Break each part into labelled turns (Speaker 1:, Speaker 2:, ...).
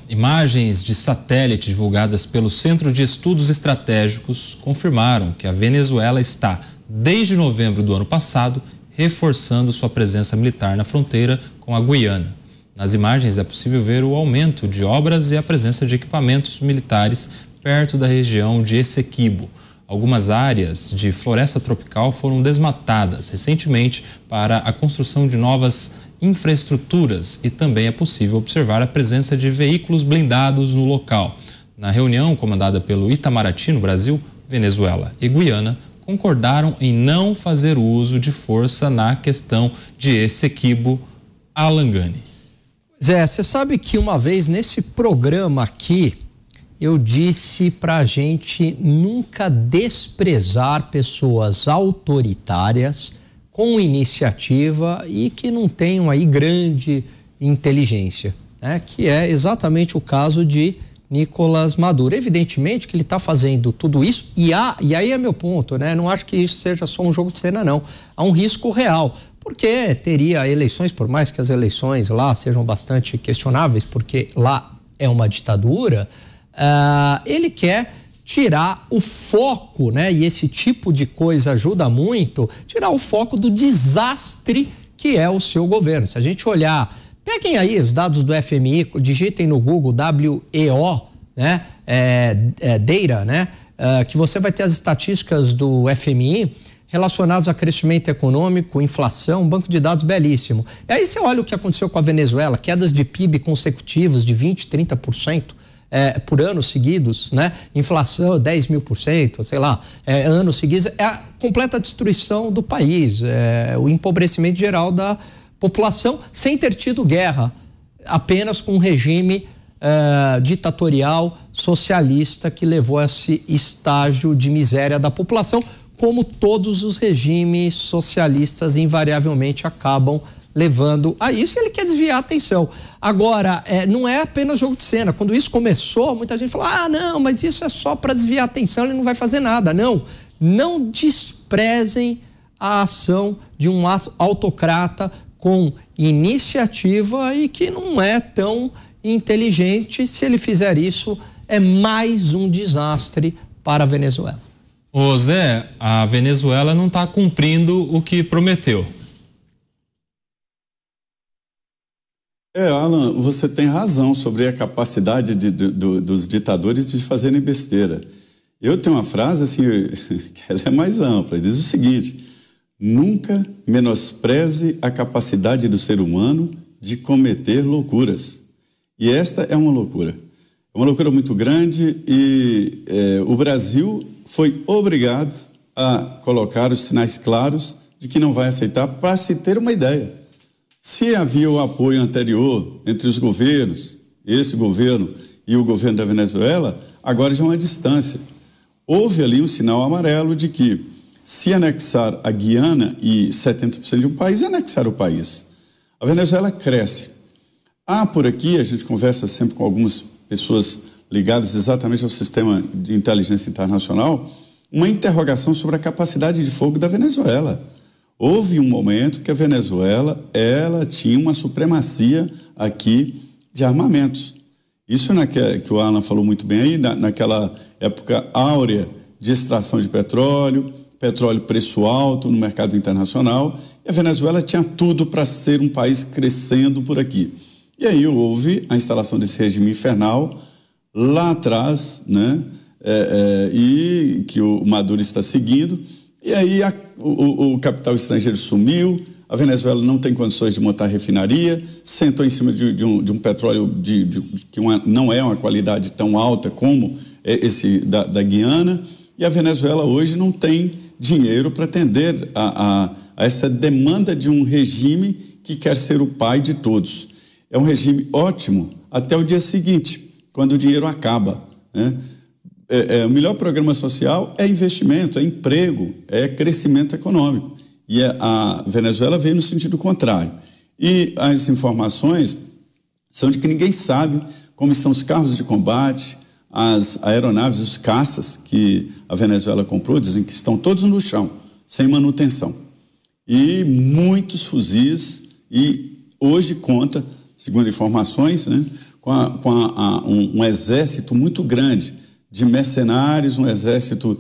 Speaker 1: Imagens de satélite divulgadas pelo Centro de Estudos Estratégicos confirmaram que a Venezuela está, desde novembro do ano passado, reforçando sua presença militar na fronteira com a Guiana. Nas imagens é possível ver o aumento de obras e a presença de equipamentos militares perto da região de Essequibo. Algumas áreas de floresta tropical foram desmatadas recentemente para a construção de novas infraestruturas e também é possível observar a presença de veículos blindados no local. Na reunião comandada pelo Itamaraty, no Brasil, Venezuela e Guiana concordaram em não fazer uso de força na questão de Essequibo, Alangane.
Speaker 2: Zé, você sabe que uma vez nesse programa aqui, eu disse pra gente nunca desprezar pessoas autoritárias com iniciativa e que não tenham aí grande inteligência, né? Que é exatamente o caso de Nicolás Maduro. Evidentemente que ele está fazendo tudo isso e aí é meu ponto, né? Não acho que isso seja só um jogo de cena, não. Há um risco real, porque teria eleições, por mais que as eleições lá sejam bastante questionáveis, porque lá é uma ditadura, ele quer tirar o foco, né? E esse tipo de coisa ajuda muito, tirar o foco do desastre que é o seu governo. Se a gente olhar, peguem aí os dados do FMI, digitem no Google WEO, né? Data, né? Que você vai ter as estatísticas do FMI relacionadas a crescimento econômico, inflação, um banco de dados belíssimo. E aí você olha o que aconteceu com a Venezuela, quedas de PIB consecutivas de 20%, 30%. Por anos seguidos, né? Inflação 10.000%, sei lá, anos seguidos, é a completa destruição do país, o empobrecimento geral da população, sem ter tido guerra, apenas com um regime ditatorial, socialista, que levou a esse estágio de miséria da população, como todos os regimes socialistas invariavelmente acabam levando a isso, e ele quer desviar a atenção. Agora, não é apenas jogo de cena. Quando isso começou, muita gente falou, não, mas isso é só para desviar a atenção, ele não vai fazer nada. Não desprezem a ação de um autocrata com iniciativa e que não é tão inteligente. Se ele fizer isso, é mais um desastre para a Venezuela.
Speaker 1: Ô Zé, a Venezuela não está cumprindo o que prometeu.
Speaker 3: Alan, você tem razão sobre a capacidade dos ditadores de fazerem besteira. Eu tenho uma frase assim, que ela é mais ampla, diz o seguinte: nunca menospreze a capacidade do ser humano de cometer loucuras. E esta é uma loucura muito grande e o Brasil foi obrigado a colocar os sinais claros de que não vai aceitar, para se ter uma ideia. Se havia o apoio anterior entre os governos, esse governo e o governo da Venezuela, agora já é uma distância. Houve ali um sinal amarelo de que, se anexar a Guiana e 70% de um país, anexar o país. A Venezuela cresce. Por aqui, a gente conversa sempre com algumas pessoas ligadas exatamente ao sistema de inteligência internacional, uma interrogação sobre a capacidade de fogo da Venezuela. Houve um momento que a Venezuela, ela tinha uma supremacia aqui de armamentos. Isso que o Alan falou muito bem aí, naquela época áurea de extração de petróleo preço alto no mercado internacional, e a Venezuela tinha tudo para ser um país crescendo por aqui. E aí houve a instalação desse regime infernal lá atrás, né? E que o Maduro está seguindo, e aí o capital estrangeiro sumiu, a Venezuela não tem condições de montar refinaria, sentou em cima de um petróleo que não é uma qualidade tão alta como esse da Guiana, e a Venezuela hoje não tem dinheiro para atender a essa demanda de um regime que quer ser o pai de todos. É um regime ótimo até o dia seguinte, quando o dinheiro acaba, né? O melhor programa social é investimento, é emprego, é crescimento econômico. E a Venezuela veio no sentido contrário. E as informações são de que ninguém sabe como estão os carros de combate, as aeronaves, os caças que a Venezuela comprou, dizem que estão todos no chão, sem manutenção. E muitos fuzis, e hoje conta, segundo informações, né, um exército muito grande de mercenários, um exército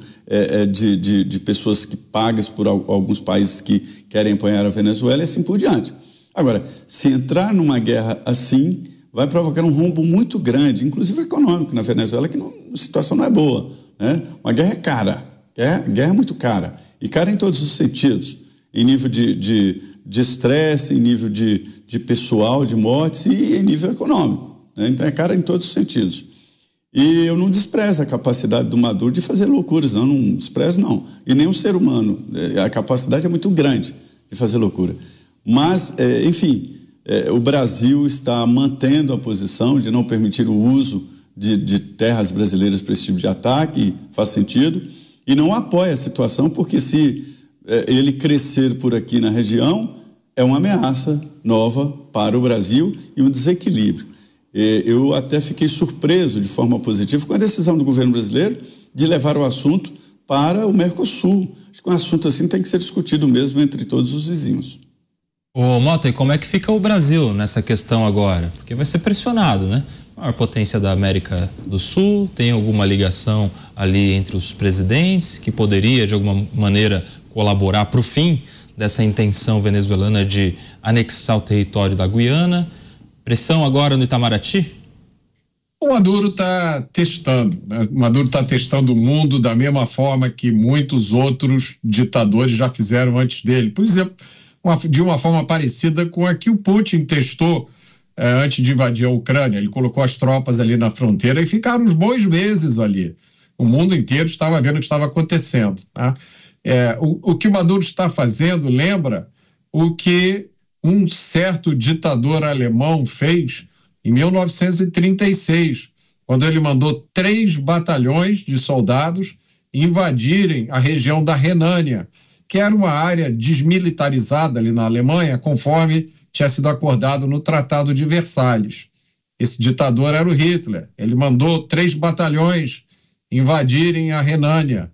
Speaker 3: de pessoas que pagas por alguns países que querem apoiar a Venezuela e assim por diante. Agora, se entrar numa guerra assim, vai provocar um rombo muito grande, inclusive econômico, na Venezuela, que a situação não é boa, né? Uma guerra é cara, guerra é muito cara, e cara em todos os sentidos, em nível de estresse, em nível de pessoal, de mortes e em nível econômico, né? Então é cara em todos os sentidos. E eu não desprezo a capacidade do Maduro de fazer loucuras, não desprezo não, e nem o ser humano, a capacidade é muito grande de fazer loucura. Mas, enfim, o Brasil está mantendo a posição de não permitir o uso de terras brasileiras para esse tipo de ataque, faz sentido, e não apoia a situação, porque se ele crescer por aqui na região, é uma ameaça nova para o Brasil e um desequilíbrio. Eu até fiquei surpreso de forma positiva com a decisão do governo brasileiro de levar o assunto para o Mercosul. Acho que um assunto assim tem que ser discutido mesmo entre todos os vizinhos.
Speaker 1: Ô Mota, e como é que fica o Brasil nessa questão agora? Porque vai ser pressionado, né? A maior potência da América do Sul, tem alguma ligação ali entre os presidentes que poderia de alguma maneira colaborar para o fim dessa intenção venezuelana de anexar o território da Guiana. Pressão agora no Itamaraty?
Speaker 4: O Maduro está testando, né? O Maduro está testando o mundo da mesma forma que muitos outros ditadores já fizeram antes dele. Por exemplo, de uma forma parecida com a que o Putin testou antes de invadir a Ucrânia. Ele colocou as tropas ali na fronteira e ficaram uns bons meses ali. O mundo inteiro estava vendo o que estava acontecendo, tá? O que o Maduro está fazendo lembra o que um certo ditador alemão fez em 1936, quando ele mandou 3 batalhões de soldados invadirem a região da Renânia, que era uma área desmilitarizada ali na Alemanha, conforme tinha sido acordado no Tratado de Versalhes. Esse ditador era o Hitler. Ele mandou 3 batalhões invadirem a Renânia.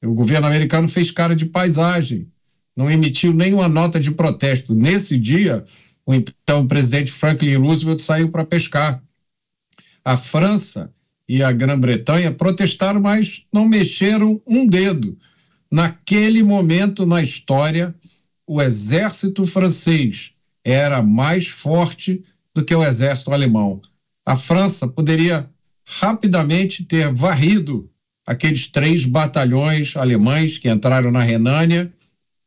Speaker 4: O governo americano fez cara de paisagem, não emitiu nenhuma nota de protesto. Nesse dia, o então presidente Franklin Roosevelt saiu para pescar. A França e a Grã-Bretanha protestaram, mas não mexeram um dedo. Naquele momento na história, o exército francês era mais forte do que o exército alemão. A França poderia rapidamente ter varrido aqueles 3 batalhões alemães que entraram na Renânia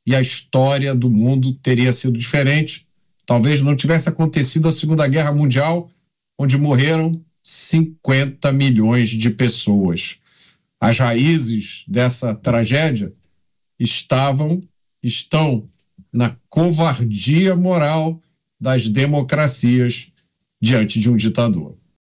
Speaker 4: e a história do mundo teria sido diferente. Talvez não tivesse acontecido a Segunda Guerra Mundial, onde morreram 50 milhões de pessoas. As raízes dessa tragédia estão na covardia moral das democracias diante de um ditador.